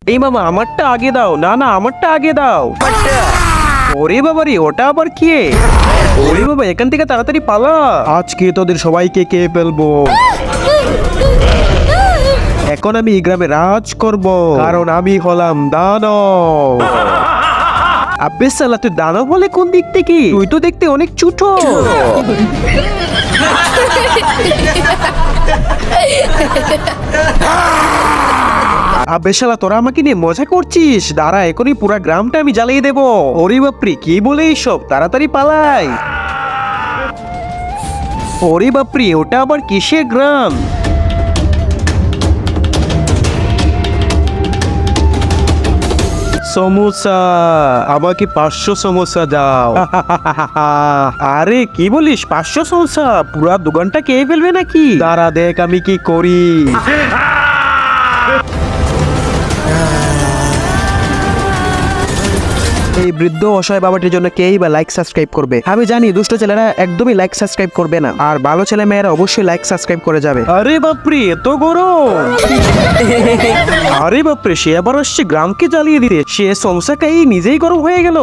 এই মামা আমারটা আগে দাও, না না আমারটা আগে দাও। ওরে বাবা রে, ওটা আবার কে? ওরে বাবা, এখান থেকে তাড়াতাড়ি পালা, আজকে তোদের সবাইকে কে ফেলবো। এখন আমি এই গ্রামে রাজ করব, কারণ আমি হলাম দানব। আব্বে সালা, তুই দানব বলে কোন দিক থেকে? তুই তো দেখতে অনেক ছোট। আব্বে শালা, তোরা আমাকে নিয়ে মজা করছিস? দাঁড়া, এখনই পুরা গ্রামটা আমি জ্বালিয়ে দেবো। ওরে বাপরে, কি বলে এইসব? তাড়াতাড়ি পালাই। ওরে বাপরে, ওটা আবার কিসের গ্রাম? সমোসা, আমাকে 500 সমোসা দাও। আরে কি বলিস, 500 সমোসা? পুরা দোকানটা খেয়ে ফেলবে নাকি? দাঁড়া দেখ আমি কি করি। এই বৃদ্ধ অসহায় বাবাটির জন্য কেই বা লাইক সাবস্ক্রাইব করবে? আমি জানি দুষ্ট ছেলেরা একদমই লাইক সাবস্ক্রাইব করবে না, আর ভালো ছেলে মেয়েরা অবশ্যই লাইক সাবস্ক্রাইব করে যাবে। আরে বাপরে, এত গরম! আরে বাপরে, সে আবার আসছে গ্রামকে জ্বালিয়ে দিতে। সে সমস্যা খাই নিজেই গরম হয়ে গেল।